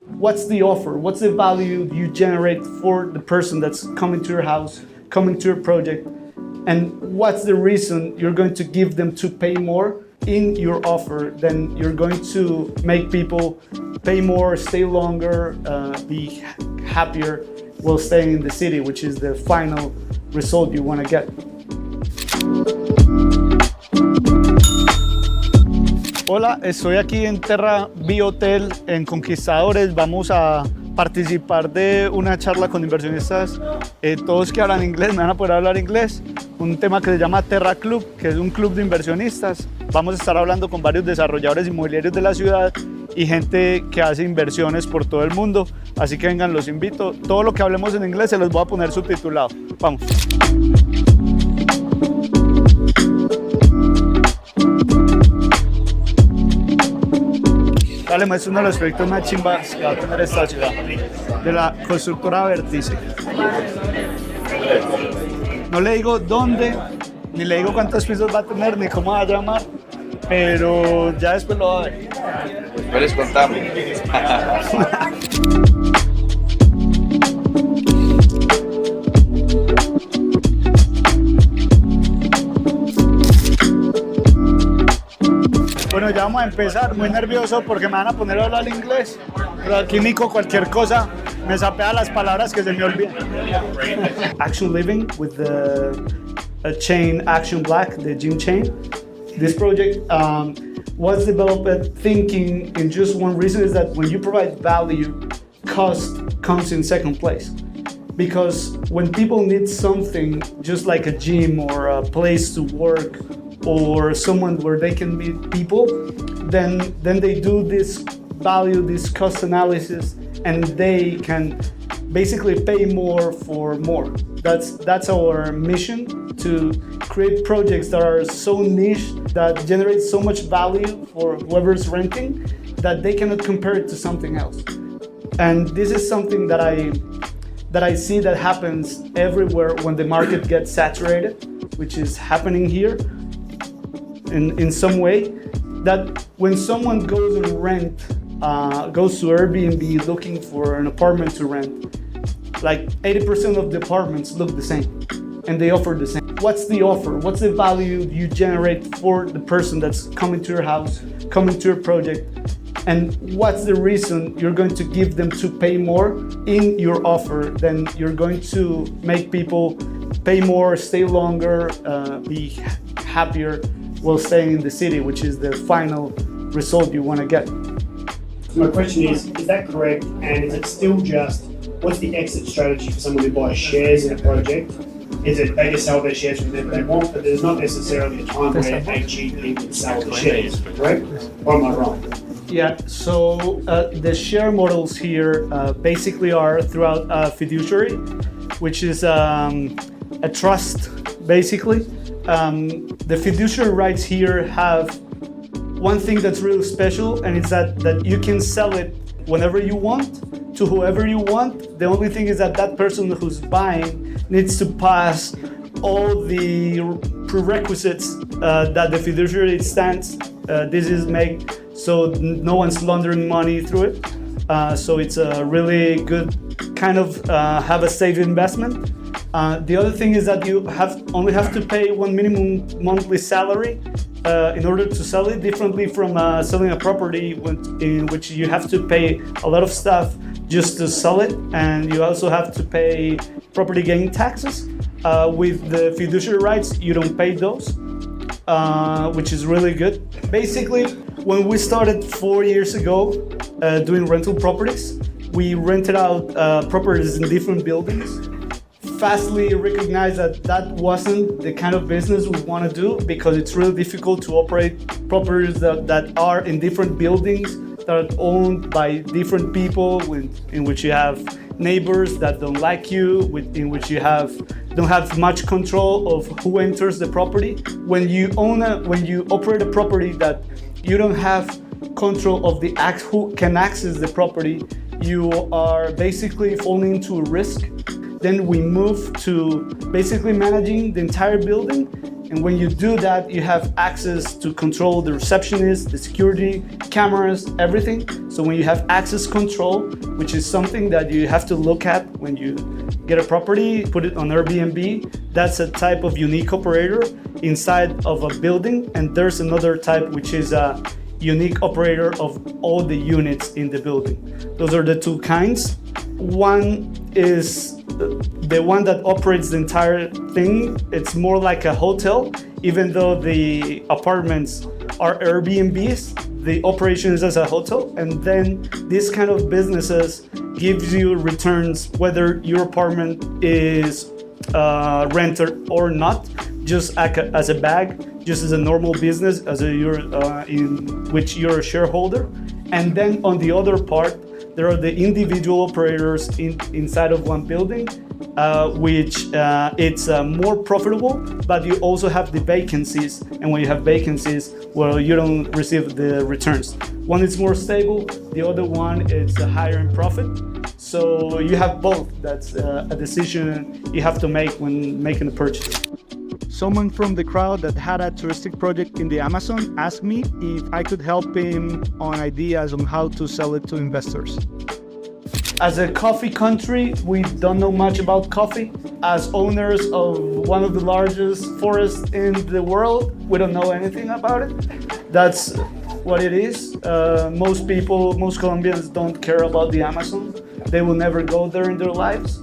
What's the offer? What's the value you generate for the person that's coming to your house, coming to your project? And what's the reason you're going to give them to pay more in your offer? Then you're going to make people pay more, stay longer, be happier while staying in the city, which is the final result you want to get. Hola, estoy aquí en Terra Hotel en Conquistadores. Vamos a participar de una charla con inversionistas, todos que hablan inglés, me van a poder hablar inglés. Un tema que se llama Terra Club, que es un club de inversionistas. Vamos a estar hablando con varios desarrolladores inmobiliarios de la ciudad y gente que hace inversiones por todo el mundo. Así que vengan, los invito. Todo lo que hablemos en inglés se los voy a poner subtitulado. Vamos. Dale, es uno de los proyectos más chimbas que va a tener esta ciudad, de la constructora Vértice. No le digo dónde, ni le digo cuántos pisos va a tener, ni cómo va a llamar, pero ya después lo va a ver. Después les contamos. Bueno, ya vamos a empezar, muy nervioso porque me van a poner a hablar inglés, pero aquí Nico cualquier cosa me sapea las palabras que se me olvidan. Action Living with the chain Action Black, the gym chain. This project was developed thinking in just one reason, is that when you provide value, cost comes in second place. Because when people need something, just like a gym or a place to work, or someone where they can meet people, then they do this value, this cost analysis, and they can basically pay more for more. That's our mission, to create projects that are so niche, that generate so much value for whoever's renting, that they cannot compare it to something else. And this is something that I see that happens everywhere when the market gets saturated, which is happening here. In some way, that when someone goes and goes to Airbnb looking for an apartment to rent, like 80% of the apartments look the same and they offer the same. What's the offer? What's the value you generate for the person that's coming to your house, coming to your project? And what's the reason you're going to give them to pay more in your offer? Then you're going to make people pay more, stay longer, be happier while staying in the city, which is the final result you want to get. My question is that correct? And is it still just, what's the exit strategy for someone who buys shares in a project? Is it they just sell their shares whenever they want, but there's not necessarily a time where a GP can sell the shares, correct? Or am I wrong? Yeah, so the share models here basically are throughout fiduciary, which is a trust, basically. The fiduciary rights here have one thing that's really special, and it's that you can sell it whenever you want to whoever you want. The only thing is that person who's buying needs to pass all the prerequisites that the fiduciary stands. This is made so no one's laundering money through it. So it's a really good kind of have a safe investment. The other thing is that you only have to pay one minimum monthly salary in order to sell it, differently from selling a property in which you have to pay a lot of stuff just to sell it, and you also have to pay property gain taxes. With the fiduciary rights, you don't pay those, which is really good. Basically, when we started 4 years ago doing rental properties, we rented out properties in different buildings. Fastly recognized that wasn't the kind of business we want to do, because it's really difficult to operate properties that are in different buildings, that are owned by different people, in which you have neighbors that don't like you, in which you don't have much control of who enters the property. When you operate a property that you don't have control of who can access the property, you are basically falling into a risk. Then we moved to basically managing the entire building, And when you do that, you have access to control the receptionist, the security, cameras, everything. So when you have access control, which is something that you have to look at when you get a property, put it on Airbnb, that's a type of unique operator inside of a building. And there's another type, which is a unique operator of all the units in the building. Those are the two kinds. One is the one that operates the entire thing. It's more like a hotel, even though the apartments are Airbnbs, the operation is as a hotel. And then this kind of businesses gives you returns whether your apartment is rented or not, just as a bag, just as a normal business, in which you're a shareholder. And then on the other part, there are the individual operators inside of one building, which it's more profitable, but you also have the vacancies. And when you have vacancies, well, you don't receive the returns. One is more stable, the other one is higher in profit. So you have both. That's a decision you have to make when making a purchase. Someone from the crowd that had a touristic project in the Amazon asked me if I could help him on ideas on how to sell it to investors. As a coffee country, we don't know much about coffee. As owners of one of the largest forests in the world, we don't know anything about it. That's what it is. Most Colombians don't care about the Amazon. They will never go there in their lives.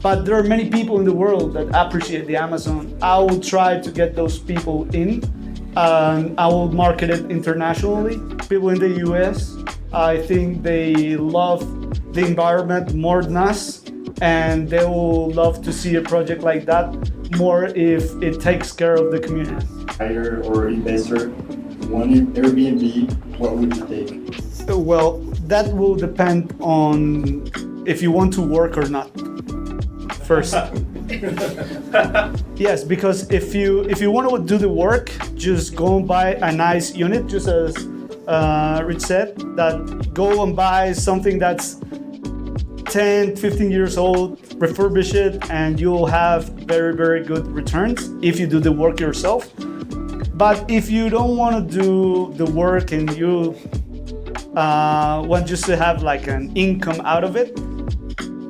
But there are many people in the world that appreciate the Amazon. I will try to get those people in. I will market it internationally. People in the US, I think they love the environment more than us, and they will love to see a project like that more if it takes care of the community. Buyer or investor, one Airbnb, what would you take? Well, that will depend on if you want to work or not. First. Yes, because if you want to do the work, just go and buy a nice unit, just as Rich said, that go and buy something that's 10, 15 years old, refurbish it, and you'll have very, very good returns if you do the work yourself. But if you don't want to do the work and you want just to have like an income out of it,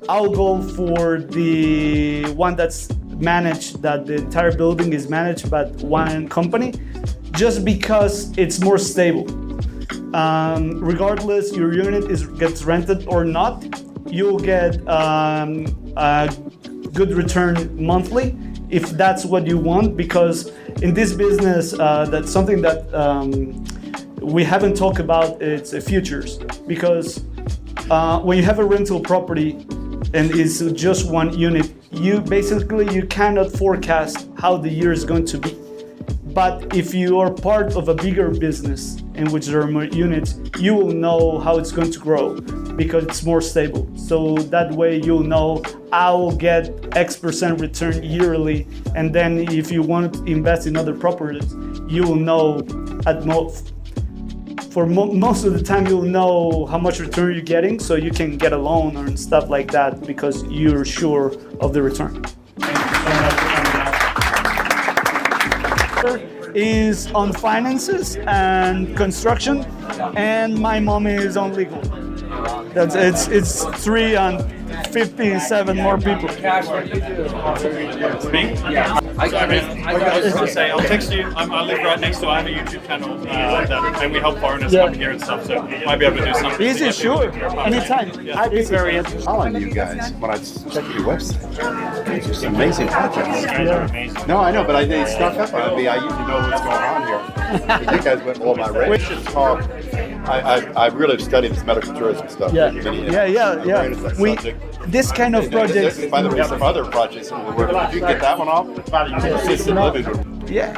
I'll go for the one that's managed, that the entire building is managed by one company, just because it's more stable. Regardless your unit gets rented or not, you'll get a good return monthly if that's what you want, because in this business, that's something that we haven't talked about, it's futures. Because when you have a rental property, and it's just one unit, you cannot forecast how the year is going to be. But if you are part of a bigger business in which there are more units, you will know how it's going to grow because it's more stable. So that way you'll know I'll get X% return yearly. And then if you want to invest in other properties, you will know most of the time you'll know how much return you're getting, so you can get a loan or stuff like that because you're sure of the return. Is on finances and construction, and my mom is on legal. It's 3 and 57 more people. Me? I was going to say, I'll text you. I live right next to. I have a YouTube channel and we help foreigners come here and stuff. So might be able to do something. Easy, sure, anytime. I'd be very interested. Following you guys when I check your website. It's just amazing projects. No, I know, but I stuck up on me. I usually know what's going on here. But you guys went all my way. We should talk. I really have studied this medical tourism stuff. Yeah. Subject. This kind of project. By the way, some other projects in the world. Did you get that one off? Assisted living. Yeah.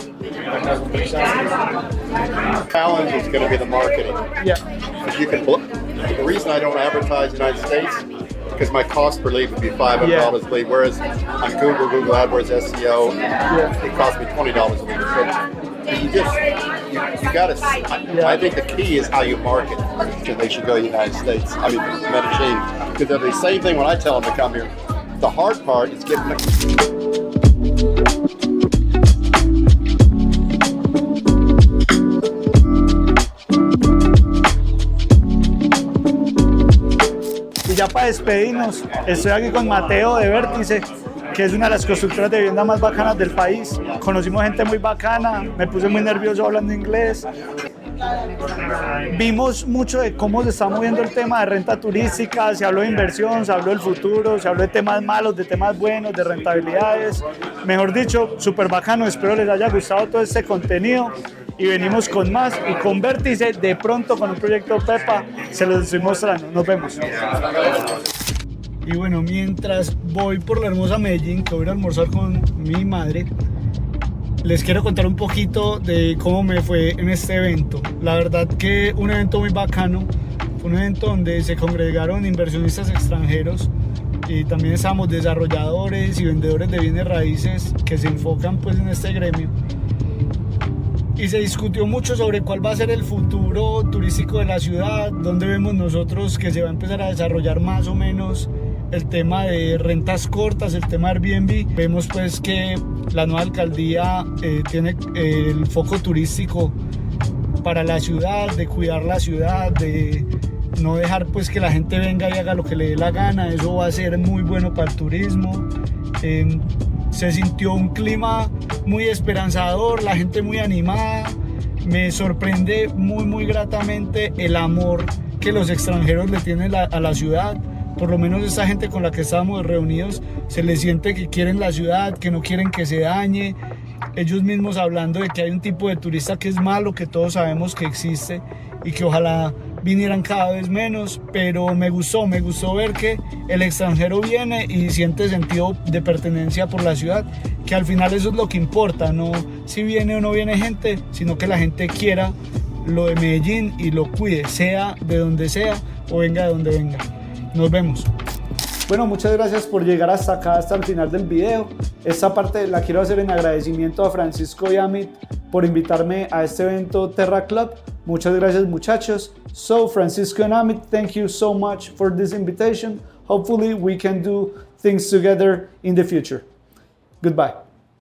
Challenge is going to be the marketing. Yeah. If you can. The reason I don't advertise in the United States because my cost per lead would be $500 a lead, whereas on Google AdWords, SEO, it costs me $20 a lead. So you got to. I think the key is how you market. Because they should go to the United States. I mean, Medellín. Because they're the same thing when I tell them to come here. The hard part is getting the ya para despedirnos, estoy aquí con Mateo de Vértice, que es una de las constructoras de vivienda más bacanas del país. Conocimos gente muy bacana, me puse muy nervioso hablando inglés. Vimos mucho de cómo se está moviendo el tema de renta turística, se habló de inversión, se habló del futuro, se habló de temas malos, de temas buenos, de rentabilidades. Mejor dicho, súper bacano, espero les haya gustado todo este contenido y venimos con más y con Vértice de pronto con un proyecto Pepa, se los estoy mostrando, nos vemos. Y bueno, mientras voy por la hermosa Medellín, que voy a almorzar con mi madre, les quiero contar un poquito de cómo me fue en este evento. La verdad que un evento muy bacano, fue un evento donde se congregaron inversionistas extranjeros y también estábamos desarrolladores y vendedores de bienes raíces que se enfocan pues en este gremio. Y se discutió mucho sobre cuál va a ser el futuro turístico de la ciudad, dónde vemos nosotros que se va a empezar a desarrollar más o menos el tema de rentas cortas, el tema Airbnb. Vemos pues que la nueva alcaldía tiene el foco turístico para la ciudad, de cuidar la ciudad, de no dejar pues que la gente venga y haga lo que le dé la gana. Eso va a ser muy bueno para el turismo. Se sintió un clima muy esperanzador, la gente muy animada. Me sorprende muy gratamente el amor que los extranjeros le tienen a la ciudad. Por lo menos esa gente con la que estábamos reunidos se les siente que quieren la ciudad, que no quieren que se dañe. Ellos mismos hablando de que hay un tipo de turista que es malo, que todos sabemos que existe y que ojalá vinieran cada vez menos, pero me gustó ver que el extranjero viene y siente sentido de pertenencia por la ciudad, que al final eso es lo que importa, no si viene o no viene gente, sino que la gente quiera lo de Medellín y lo cuide, sea de donde sea o venga de donde venga. Nos vemos. Bueno, muchas gracias por llegar hasta acá, hasta el final del video. Esta parte la quiero hacer en agradecimiento a Francisco y Amit por invitarme a este evento Terra Club. Muchas gracias, muchachos. So, Francisco and Amit, thank you so much for this invitation. Hopefully we can do things together in the future. Goodbye.